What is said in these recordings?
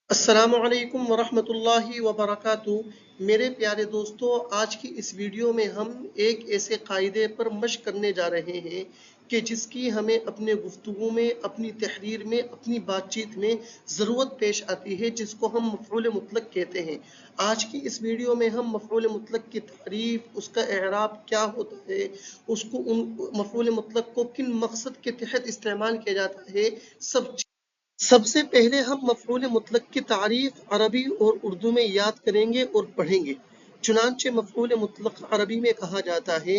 السلام علیکم ورحمۃ اللہ وبرکاتہ۔ میرے پیارے دوستو، آج کی اس ویڈیو میں ہم ایک ایسے قاعدے پر مشق کرنے جا رہے ہیں کہ جس کی ہمیں اپنے گفتگو میں، اپنی تحریر میں، اپنی بات چیت میں ضرورت پیش آتی ہے، جس کو ہم مفعول مطلق کہتے ہیں۔ آج کی اس ویڈیو میں ہم مفعول مطلق کی تعریف، اس کا اعراب کیا ہوتا ہے، مفعول مطلق کو کن مقصد کے تحت استعمال کیا جاتا ہے، سب سے پہلے ہم مفعول مطلق کی تعریف عربی اور اردو میں یاد کریں گے اور پڑھیں گے۔ چنانچہ مفعول مطلق عربی میں کہا جاتا ہے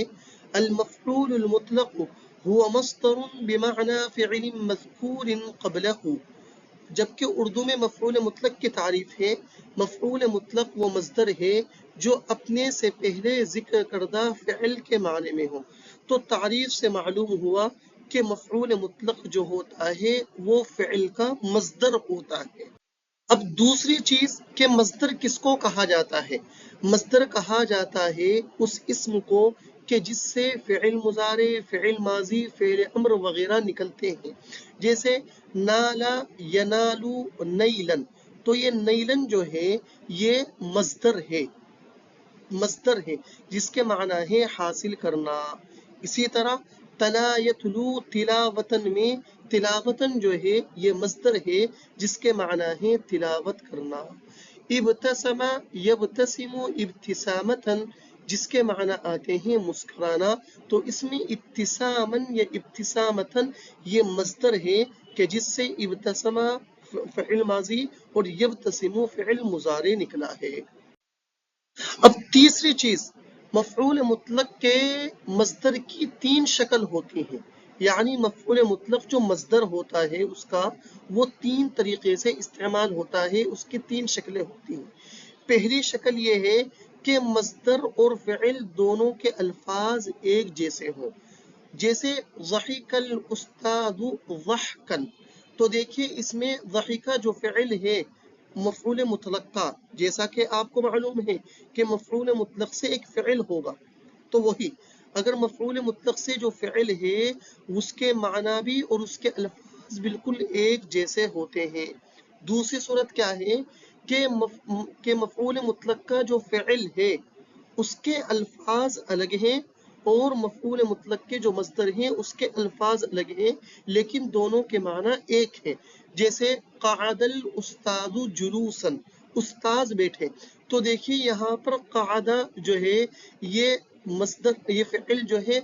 المفعول المطلق هو مصدر بمعنى فعل مذکور قبله، جبکہ اردو میں مفعول مطلق کی تعریف ہے مفعول مطلق وہ مصدر ہے جو اپنے سے پہلے ذکر کردہ فعل کے معنی میں ہو۔ تو تعریف سے معلوم ہوا کہ مفعول مطلق جو ہوتا ہے وہ فعل کا مصدر ہوتا ہے۔ اب دوسری چیز کہ مصدر کس کو کہا جاتا ہے؟ مصدر کہا جاتا ہے اس اسم کو کہ جس سے فعل مضارع، فعل ماضی، فعل امر وغیرہ نکلتے ہیں، جیسے نالا، ینالو، نیلن۔ تو یہ نیلن جو ہے یہ مصدر ہے جس کے معنی ہے حاصل کرنا۔ اسی طرح تلا یتلو تلاوتن میں تلاوتن جو ہے یہ مصدر ہے جس کے معنی ہے تلاوت کرنا۔ ابتسم یبتسم ابتسامتن جس کے معنی آتے ہیں مسکرانا، تو اس میں ابتسامن یا ابتسامتن یہ مصدر ہے کہ جس سے ابتسم فعل ماضی اور یبتسم فعل مضارع نکلا ہے۔ اب تیسری چیز، مفعول مطلق کے مصدر کی تین شکل ہوتی ہیں، یعنی مفعول مطلق جو مصدر ہوتا ہے اس کا وہ تین طریقے سے استعمال ہوتا ہے، اس کی تین شکلیں ہوتی ہیں۔ پہلی شکل یہ ہے کہ مصدر اور فعل دونوں کے الفاظ ایک جیسے ہوں، جیسے ضحک الاستاذ ضحکن۔ تو دیکھیے اس میں ضحکہ جو فعل ہے مفعول مطلق کا، جیسا کہ آپ کو معلوم ہے کہ مفعول مطلق سے ایک فعل ہوگا، تو وہی اگر مفعول مطلق سے جو فعل ہے اس کے معنی بھی اور اس کے الفاظ بالکل ایک جیسے ہوتے ہیں۔ دوسری صورت کیا ہے کہ مفعول مطلق کا جو فعل ہے اس کے الفاظ الگ ہیں اور مفعول مطلق کے جو مصدر ہیں اس کے الفاظ الگ ہیں، لیکن دونوں کے معنی ایک ہیں۔ جیسے قعد الاستاذ جلوسا، استاذ بیٹھے۔ تو دیکھیے یہاں پر قعدہ جو ہے یہ مصدر، یہ فعل جو ہے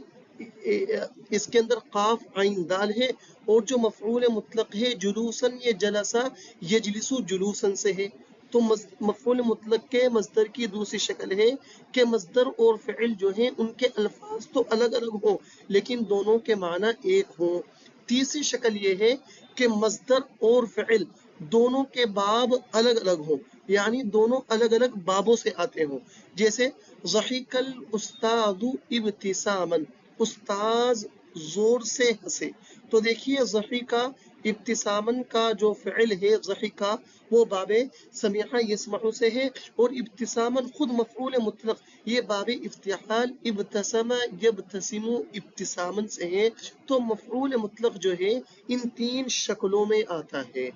اس کے اندر قاف عین دال ہے، اور جو مفعول مطلق ہے جلوسن یہ جلسہ یجلسو جلوسن سے ہے۔ تو مفعول مطلق کے مصدر کی دوسری شکل ہے کہ مصدر اور فعل جو ہیں ان کے الفاظ تو الگ الگ ہوں لیکن دونوں کے معنی ایک ہوں۔ تیسری شکل یہ ہے کہ مصدر اور فعل دونوں کے باب الگ الگ ہوں، یعنی دونوں الگ الگ بابوں سے آتے ہوں، جیسے ضحک الاستاذ ابتسامن، استاذ زور سے ہنسے۔ تو دیکھیے ضحکہ ابتسامن کا جو فعل ہے ضحکہ وہ باب سمع یسمع سے ہے، اور ابتسامن خود مفعول مطلق یہ باب افتعال ابتسم یبتسم ابتسامن سے ہے۔ تو مفعول مطلق جو ہے ان تین شکلوں میں آتا ہے۔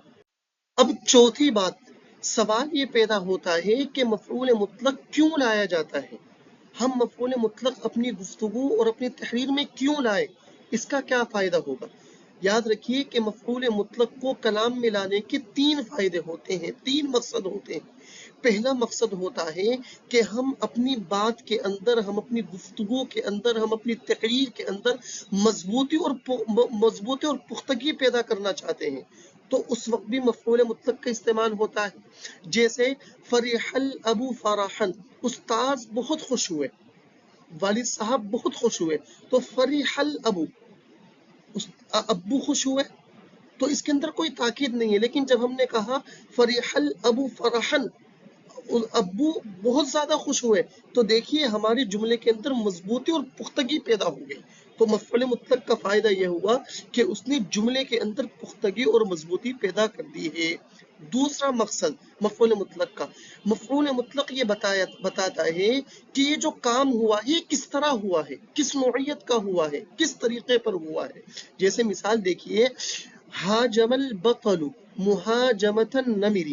اب چوتھی بات، سوال یہ پیدا ہوتا ہے کہ مفعول مطلق کیوں لایا جاتا ہے؟ ہم مفعول مطلق اپنی گفتگو اور اپنی تحریر میں کیوں لائے؟ اس کا کیا فائدہ ہوگا؟ یاد رکھیے کہ مفعول مطلق کو کلام میں لانے کے تین فائدے ہوتے ہیں، تین مقصد ہوتے ہیں۔ پہلا مقصد ہوتا ہے کہ ہم اپنی بات کے اندر، ہم اپنی گفتگو کے اندر، ہم اپنی تحریر کے اندر مضبوطی اور پختگی پیدا کرنا چاہتے ہیں، تو اس وقت بھی مفعول مطلق کا استعمال ہوتا ہے۔ جیسے فرح الابو فرحن، استاذ بہت خوش ہوئے، والد صاحب بہت خوش ہوئے، تو فرح الابو، ابو خوش ہوئے، تو اس کے اندر کوئی تاکید نہیں ہے۔ لیکن جب ہم نے کہا فرح الابو فرحن، ابو بہت زیادہ خوش ہوئے، تو دیکھیے ہمارے جملے کے اندر مضبوطی اور پختگی پیدا ہو گئی۔ تو مفعول مطلق کا فائدہ یہ ہوا کہ اس نے جملے کے اندر پختگی اور مضبوطی پیدا کر دی ہے۔ دوسرا مقصد مفعول مطلق کا، مفعول مطلق یہ بتاتا ہے کہ یہ جو کام ہوا یہ کس طرح ہوا ہے، کس نوعیت کا ہوا ہے، کس طریقے پر ہوا ہے۔ جیسے مثال دیکھیے، ہاجم البطل مہاجمۃ النمر،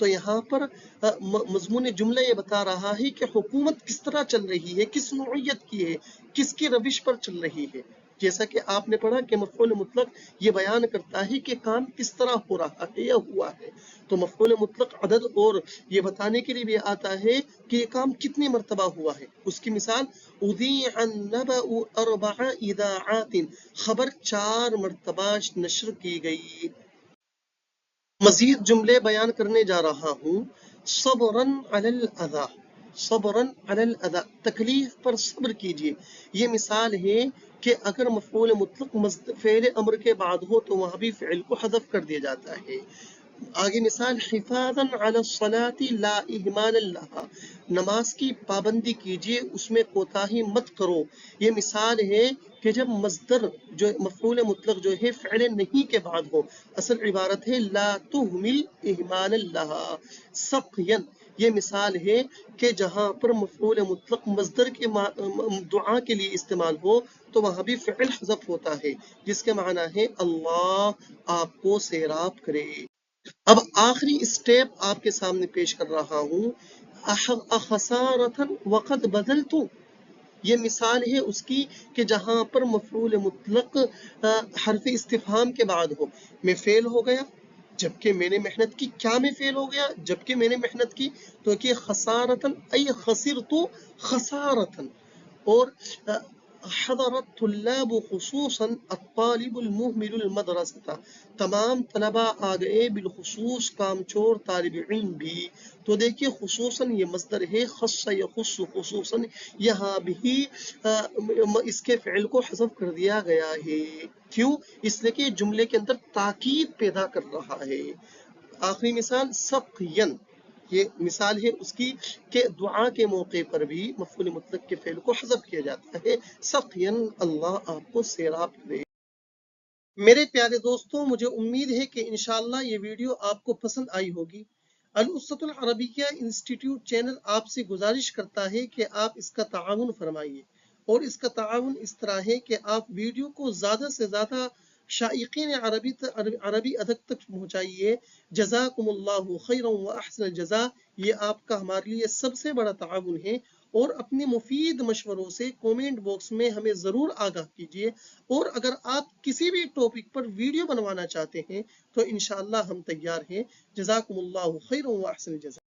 تو یہاں پر مضمون جملہ یہ بتا رہا ہے کہ حکومت کس طرح چل رہی ہے، کس نوعیت کی ہے، کس کی روش پر چل رہی ہے. جیسا کہ آپ نے پڑھا کہ مفعول مطلق یہ بیان کرتا ہے کہ کام کس طرح ہو رہا ہے یا ہوا ہے. تو مفعول مطلق عدد اور یہ بتانے کے لیے بھی آتا ہے کہ یہ کام کتنی مرتبہ ہوا ہے. اس کی مثال اذیع النبأ 4 اذاعات، خبر 4 مرتبہ نشر کی گئی. مزید جملے بیان کرنے جا رہا ہوں. صبراً علی الاذى، صبراً علی الاذى، تکلیف پر صبر کیجیے. یہ مثال ہے کہ اگر مفعول مطلق فعل امر کے بعد ہو تو وہاں بھی فعل کو حذف کر دیا جاتا ہے. آگے مثال حفاظاً علی الصلاة لا اہمالا لها، نماز کی پابندی کیجیے، اس میں کوتاہی مت کرو. یہ مثال ہے کہ جب مصدر جو مفعول مطلق جو ہے فعل نہیں کے بعد ہو. اصل عبارت ہے لا تہمل اہمالا لها سقیا. یہ مثال ہے کہ جہاں پر مفعول مطلق مصدر کے دعا کے لیے استعمال ہو تو وہاں بھی فعل حذف ہوتا ہے جس کے معنی ہے اللہ آپ کو سیراب کرے. اب آخری اسٹیپ آپ کے سامنے پیش کر رہا ہوں. خسارتن وقد بدلت، یہ مثال ہے اس کی کہ جہاں پر مفعول مطلق حرف استفہام کے بعد ہو. میں فیل ہو گیا جبکہ میں نے محنت کی. کیا میں فیل ہو گیا جبکہ میں نے محنت کی؟ تو کہ خسارتن ای خسرت خسارتن. اور حضر الطلاب خصوصا الطالب المهمل المدرسة، تمام طلبہ آ گئے بالخصوص کام چور طالب علم بھی. تو دیکھیے خصوصاً یہ مصدر ہے، خص یخص خصوصاً، یہاں بھی اس کے فعل کو حذف کر دیا گیا ہے. کیوں؟ اس لیے کہ جملے کے اندر تاکید پیدا کر رہا ہے. آخری مثال سقین، یہ مثال ہے اس کی کہ دعا کے موقع پر بھی مفعول مطلق کے فعل کو حذف کیا جاتا ہے. سقین، اللہ آپ کو سیراب کرے. میرے پیارے دوستوں، مجھے امید ہے کہ انشاءاللہ یہ ویڈیو آپ کو پسند آئی ہوگی. الاسوۃ العربیہ انسٹیٹیوٹ چینل آپ سے گزارش کرتا ہے کہ آپ اس کا تعاون فرمائیے، اور اس کا تعاون اس طرح ہے کہ آپ ویڈیو کو زیادہ سے زیادہ شائقین عربی ادب تک پہنچائیے. جزاکم اللہ خیرا و احسن الجزاء. یہ آپ کا ہمارے لیے سب سے بڑا تعاون ہے. اور اپنے مفید مشوروں سے کومنٹ باکس میں ہمیں ضرور آگاہ کیجیے. اور اگر آپ کسی بھی ٹاپک پر ویڈیو بنوانا چاہتے ہیں تو انشاءاللہ ہم تیار ہیں. جزاکم اللہ خیرا و احسن الجزاء.